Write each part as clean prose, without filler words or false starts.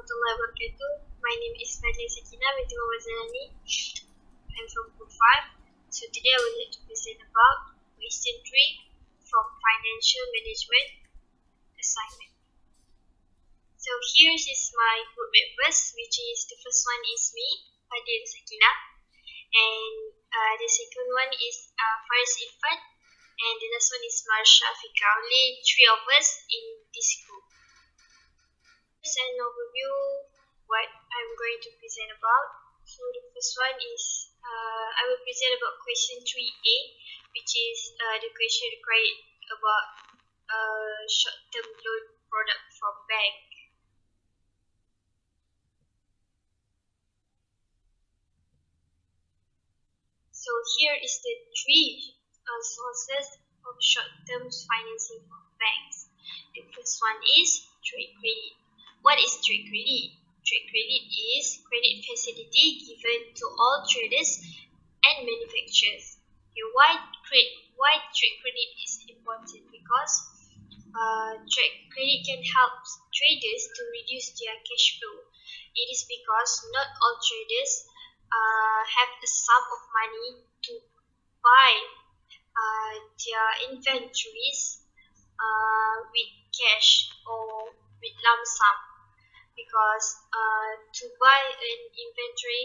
warahmatullahi wabarakatuh. My name is SAQIENA binti ZAILANI. I'm from Group 5. So today I would like to present about question 3 from Financial Management assignment. So here is my group members, which is the first one is me, FADLHLIN, and the second one is FARIS, and the last one is MARSYA, AFIQAH. Only 3 of us in this group. Here's an overview what I'm going to present about. So the first one is I will present about question 3A, which is the question required about short-term loan product from bank. So here is the 3 sources of short-term financing from banks. The first one is trade credit. What is trade credit? Trade credit is credit facility given to all traders and manufacturers. Okay, why trade credit is important? Because trade credit can help traders to reduce their cash flow. It is because not all traders have a sum of money to buy their inventories with cash or with lump sum, because to buy an inventory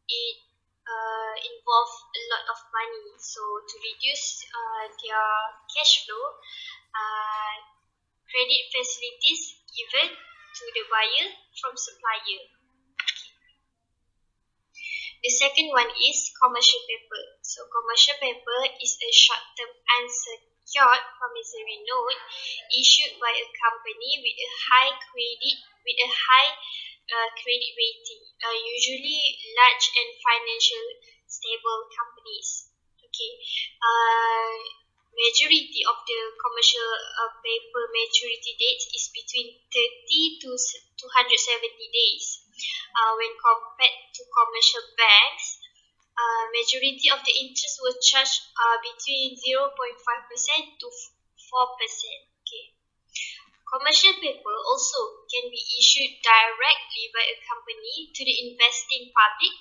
it involves a lot of money. So to reduce their cash flow, credit facilities given to the buyer from supplier. The second one is commercial paper. So commercial paper is a short-term unsecured promissory note issued by a company with a high credit rating, usually large and financial stable companies. Okay, majority of the commercial paper maturity date is between 30 to 270 days. When compared to commercial banks, majority of the interest will charge between 0.5% to 4%. Okay. Commercial paper also can be issued directly by a company to the investing public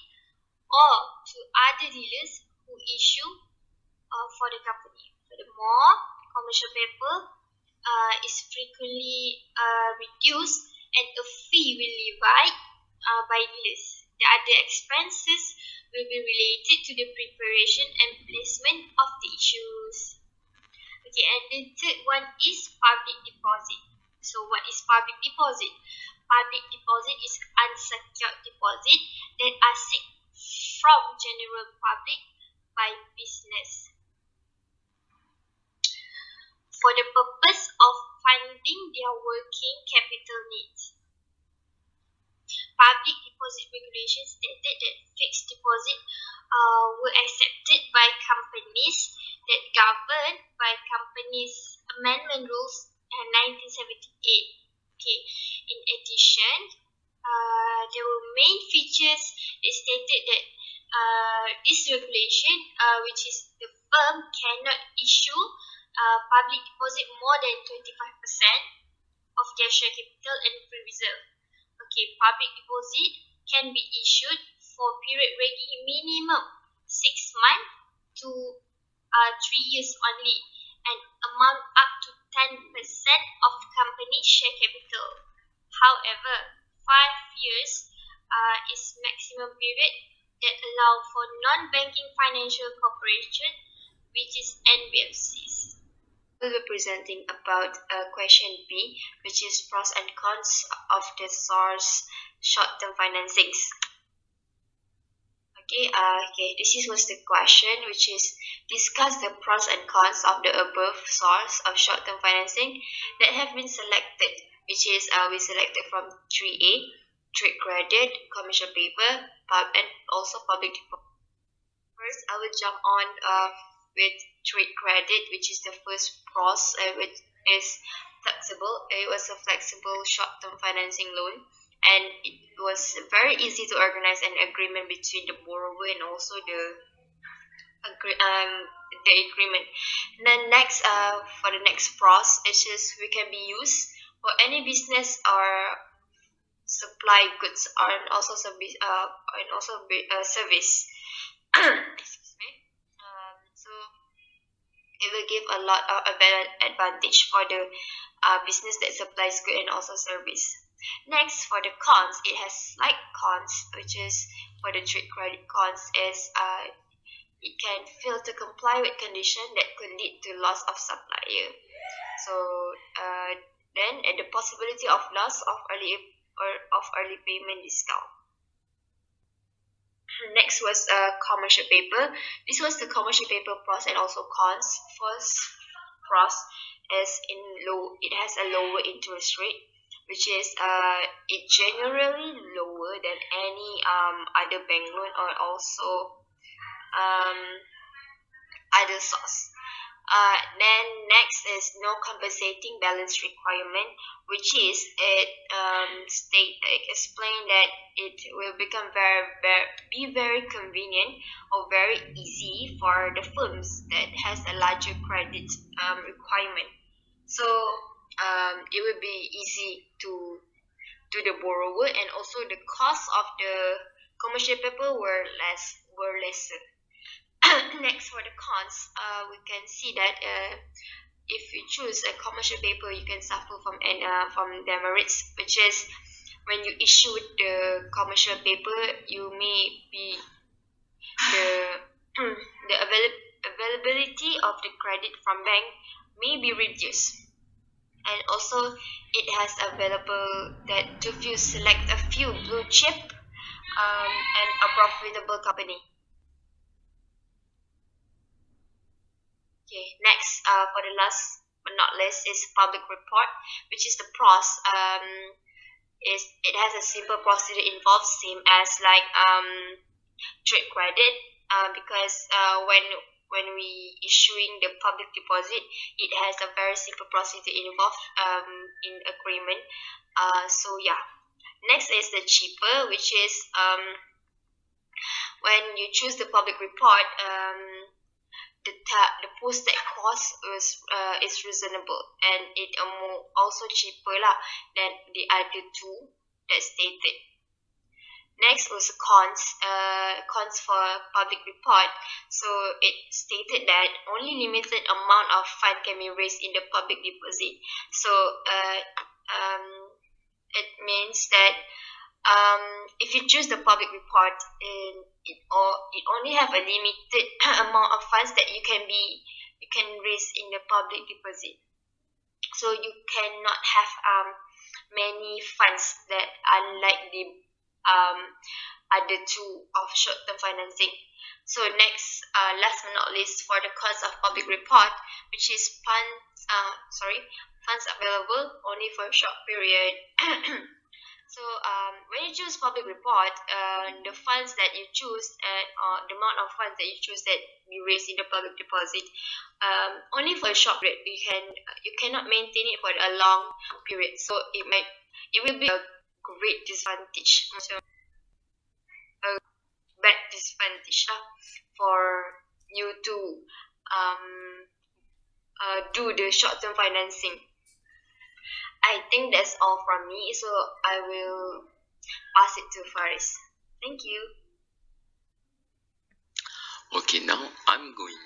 or to other dealers who issue for the company. Furthermore, commercial paper is frequently reduced and a fee will be levied by dealers. The other expenses will be related to the preparation and placement of the issues. Okay, and the third one is public deposit. So what is public deposit? Public deposit is unsecured deposit that are sought from general public by business for the purpose of funding their working capital needs. Public deposit regulations stated that fixed deposit were accepted by companies that governed by Companies Amendment Rules in 1978. Okay. In addition, there were main features that stated that this regulation, which is the firm cannot issue public deposit more than 25% of their share capital and free reserve. Okay, public deposit can be issued for period ranging minimum 6 months to 3 years only, and amount up to 10% of company share capital. However, 5 years is maximum period that allow for non-banking financial corporation, which is NBFCs. We'll be presenting about question B, which is pros and cons of the source short-term financings. Okay, this was the question, which is discuss the pros and cons of the above source of short-term financing that have been selected, which is we selected from 3A, trade credit, commercial paper, and also public deposit. First, I will jump on with trade credit, which is the first pros, which is flexible. It was a flexible short-term financing loan, and it was very easy to organize an agreement between the borrower and also the agreement. And then next, for the next pros, it is we can be used for any business or supply goods and also service service. Excuse me. So it will give a lot of a better advantage for the business that supplies good and also service. Next, for the cons, it has slight cons, which is for the trade credit cons is it can fail to comply with condition that could lead to loss of supplier. So then the possibility of loss of early payment discount. Next was commercial paper. This was the commercial paper pros and also cons. First pros is it has a lower interest rate, which is it generally lower than any other bank loan or also other source. Then next is no compensating balance requirement, which is explain that it will become very convenient or very easy for the firms that has a larger credit requirement. So it will be easy to the borrower, and also the cost of the commercial paper were lesser. Next, for the cons, we can see that if you choose a commercial paper, you can suffer from demerits, which is when you issue the commercial paper, you may be the availability of the credit from bank may be reduced, and also it has available that to select a few blue chip and a profitable company. Okay, next, for the last but not least is public report, which is the pros. It has a simple procedure involved, same as like trade credit, because when we issuing the public deposit, it has a very simple procedure involved in agreement. So yeah, next is the cheaper, which is when you choose the public report, the posted cost is reasonable, and it also cheaper than the other two that stated. Next was cons for public report. So it stated that only limited amount of fund can be raised in the public deposit. So it means that if you choose the public report, it only have a limited amount of funds that you can raise in the public deposit. So you cannot have many funds that unlike the other two of short-term financing. So next, last but not least, for the cost of public report, which is funds available only for a short period. So when you choose public report, the funds that you choose and the amount of funds that you choose that be raised in the public deposit, only for a short period. You cannot maintain it for a long period. So it will be a great disadvantage, a bad disadvantage for you to do the short-term financing. I think that's all from me, so I will pass it to Faris. Thank you. Okay, now I'm going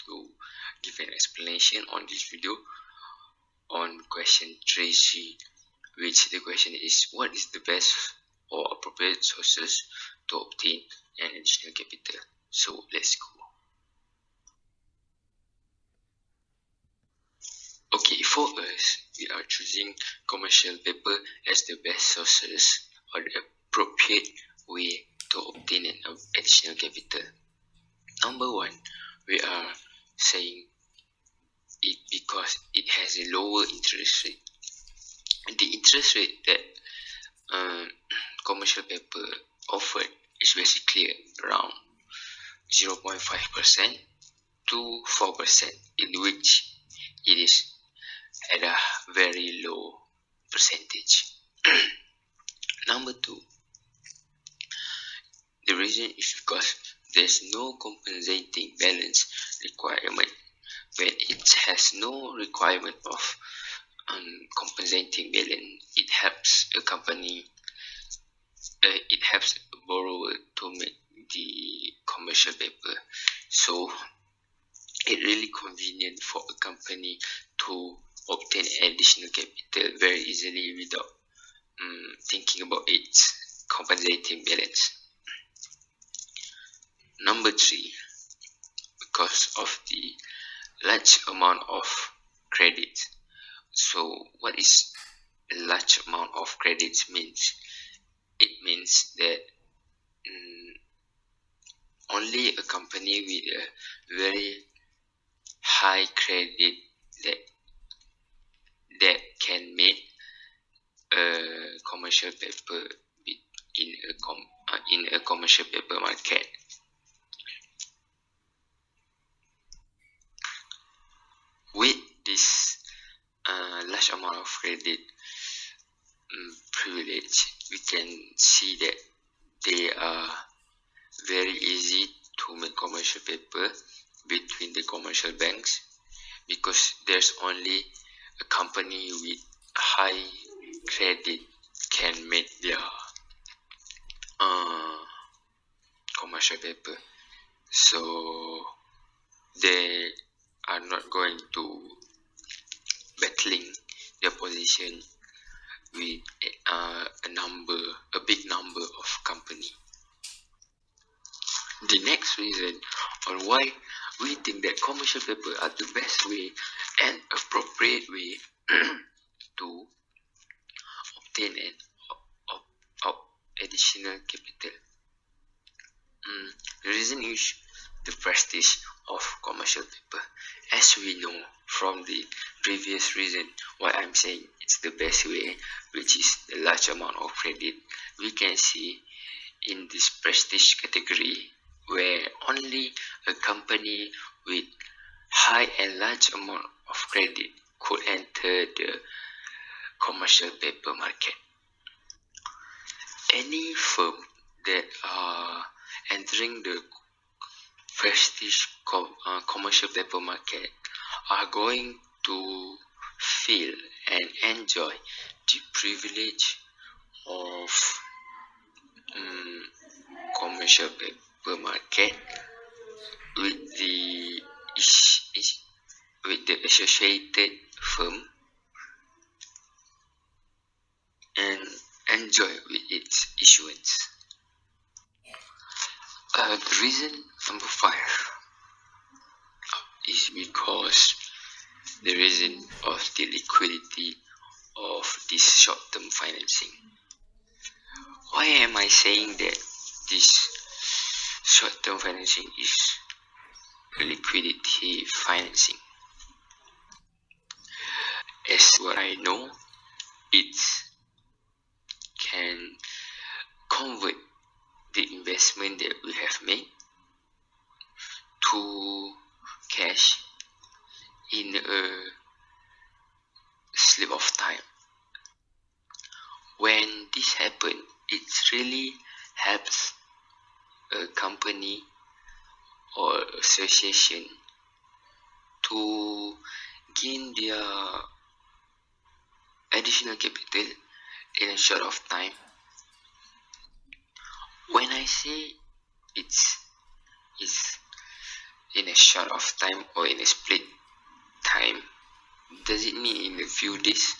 to give an explanation on this video on question 3C, which the question is, what is the best or appropriate sources to obtain an additional capital? So let's go. Okay, for us, we are choosing commercial paper as the best sources or the appropriate way to obtain an additional capital. Number one, we are saying it because it has a lower interest rate. The interest rate that commercial paper offered is basically around 0.5% to 4%, in which it is at a very low percentage. Number two, the reason is because there's no compensating balance requirement. When it has no requirement of compensating balance. It helps a company, it helps a borrower to make the commercial paper. So it really convenient for a company to obtain additional capital very easily without thinking about its compensating balance. Number 3, because of the large amount of credit. So what is a large amount of credits means? It means that only a company with a very high credit that can make a commercial paper in a commercial paper market. With this large amount of credit privilege, we can see that they are very easy to make commercial paper between the commercial banks, because there's only a company with high credit can make their commercial paper. So they are not going to battling their position with a big number of company. The next reason on why we think that commercial paper are the best way and appropriate way to obtain an additional capital. The reason is the prestige of commercial paper. As we know from the previous reason why I'm saying it's the best way, which is the large amount of credit, we can see in this prestige category where only a company with high and large amount of credit could enter the commercial paper market. Any firm that are entering the prestige commercial paper market are going to feel and enjoy the privilege of commercial paper market with the associated firm and enjoy with its issuance. The reason number 5 is because the reason of the liquidity of this short-term financing. Why am I saying that this short-term financing is a liquidity financing? As what I know, it can convert the investment that we have made to cash in a slip of time. When this happens, it really helps a company or association to gain their additional capital in a short of time. When I say it's in a short of time or in a split time, does it mean in a few days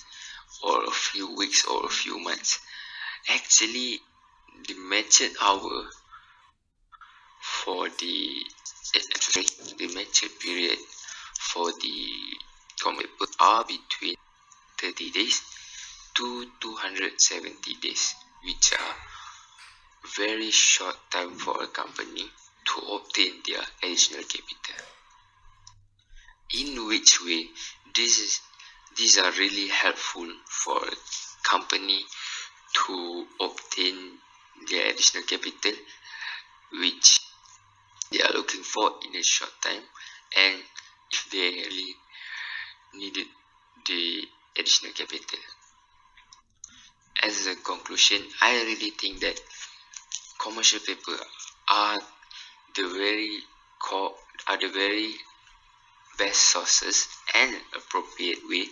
or a few weeks or a few months? Actually, the matured hour for the matured period for the common paper are between 30 days to 270 days, which are very short time for a company to obtain their additional capital. In which way these are really helpful for a company to obtain their additional capital, which they are looking for in a short time, and if they really needed the additional capital. As a conclusion, I really think that commercial paper are the very best sources and appropriate way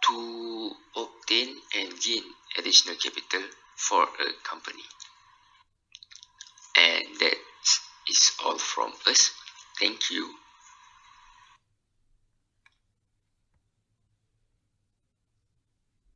to obtain and gain additional capital for a company. And that is all from us. Thank you.